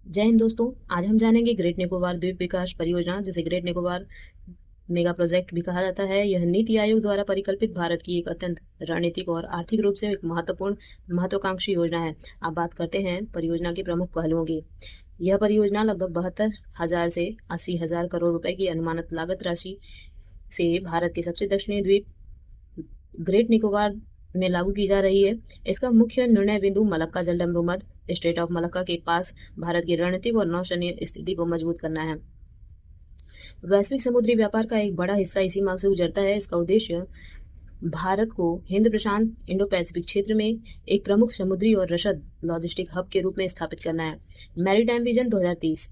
जय हिंद दोस्तों। आज हम जानेंगे ग्रेट निकोबार द्वीप विकास परियोजना, जिसे ग्रेट निकोबार मेगा प्रोजेक्ट भी कहा जाता है। यह नीति आयोग द्वारा परिकल्पित भारत की एक अत्यंत रणनीतिक और आर्थिक रूप से एक महत्वपूर्ण महत्वाकांक्षी योजना है। अब बात करते हैं परियोजना के प्रमुख पहलुओं की। यह परियोजना लगभग 72,000 से 80,000 करोड़ रुपए की अनुमानित लागत राशि से भारत के सबसे दक्षिणी द्वीप ग्रेट निकोबार में लागू की जा रही है। इसका मुख्य निर्णय बिंदु मलक्का जलडमरू मध्य स्टेट ऑफ मलक्का के पास भारत की रणनीतिक और नौसैन्य स्थिति को मजबूत करना है। वैश्विक समुद्री व्यापार का एक बड़ा हिस्सा इसी मार्ग से गुजरता है। इसका उद्देश्य भारत को हिंद प्रशांत इंडो पैसिफिक क्षेत्र में एक प्रमुख समुद्री और रसद लॉजिस्टिक हब के रूप में स्थापित करना है। Maritime vision 2030।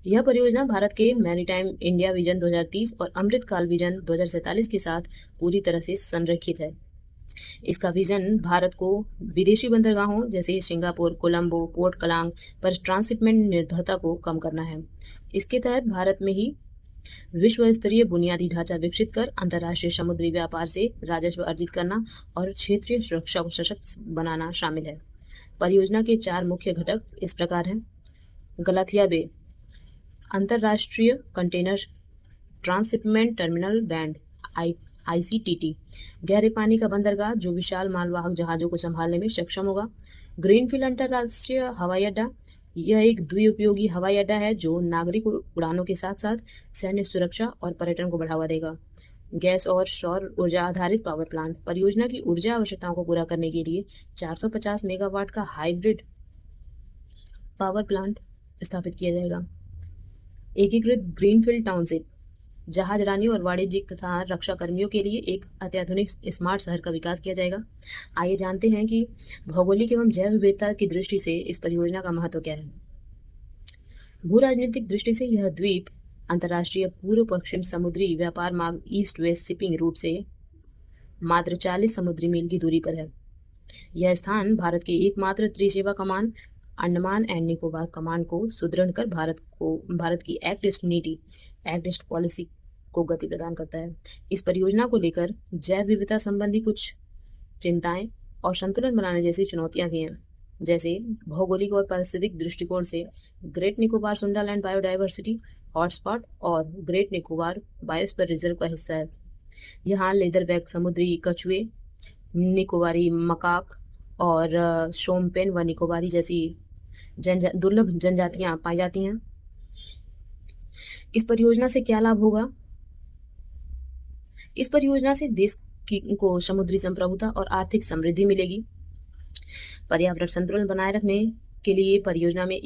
यह परियोजना भारत के मैरीटाइम इंडिया विजन 2030 और अमृतकाल विजन 2047 के साथ पूरी तरह से संरेखित है। इसका विजन भारत को विदेशी बंदरगाहों जैसे सिंगापुर, कोलंबो, पोर्ट कलांग पर ट्रांसशिपमेंट निर्भरता को कम करना है। इसके तहत भारत में ही विश्व स्तरीय बुनियादी ढांचा विकसित कर अंतर्राष्ट्रीय समुद्री व्यापार से राजस्व अर्जित करना और क्षेत्रीय सुरक्षा को सशक्त बनाना शामिल है। परियोजना के 4 मुख्य घटक इस प्रकार हैं। गलाथिया बे अंतर्राष्ट्रीय container transshipment terminal band ICTT, गहरे पानी का बंदरगाह जो विशाल मालवाहक जहाजों को संभालने में सक्षम होगा। ग्रीनफील्ड अंतर्राष्ट्रीय हवाई अड्डा, यह एक द्विउपयोगी हवाई अड्डा है जो नागरिक उड़ानों के साथ साथ सैन्य सुरक्षा और पर्यटन को बढ़ावा देगा। गैस और सौर ऊर्जा आधारित पावर प्लांट, परियोजना की ऊर्जा आवश्यकताओं को पूरा करने के लिए 450 मेगावाट का हाइब्रिड पावर प्लांट स्थापित किया जाएगा। एकीकृत ग्रीनफील्ड टाउनशिप, जहाज रानी और वाणिज्यिक तथा रक्षा कर्मियों के लिए एक अत्याधुनिक स्मार्ट शहर का विकास किया जाएगा। आइए जानते हैं कि भौगोलिक एवं जैव विविधता की दृष्टि से इस परियोजना का महत्व क्या है। भू राजनीतिक दृष्टि से यह द्वीप अंतर्राष्ट्रीय पूर्व पश्चिम समुद्री व्यापार मार्ग ईस्ट वेस्ट शिपिंग रूट से मात्र 40 समुद्री मील की दूरी पर है। यह स्थान भारत के एकमात्र त्रिसेवा कमान अंडमान एंड निकोबार कमान को सुदृढ़ कर भारत की एक्ट ईस्ट पॉलिसी को गति प्रदान करता है। इस परियोजना को लेकर जैव विविधता संबंधी कुछ चिंताएं और संतुलन बनाने जैसी चुनौतियां भी हैं। जैसे भौगोलिक और पारिस्थितिक दृष्टिकोण से ग्रेट निकोबार सुंडरलैंड बायोडायवर्सिटी हॉटस्पॉट और ग्रेट निकोबार बायोस्फीयर रिजर्व का हिस्सा है। यहाँ लेदरबैक समुद्री कछुए, निकोबारी मकाक और शोम्पेन व निकोबारी जैसी दुर्लभ जनजातियां पाई जाती हैं। इस परियोजना से क्या लाभ होगा? इस परियोजना से देश को समुद्री संप्रभुता और आर्थिक समृद्धि मिलेगी। पर्यावरण संतुलन बनाए रखने के लिए परियोजना में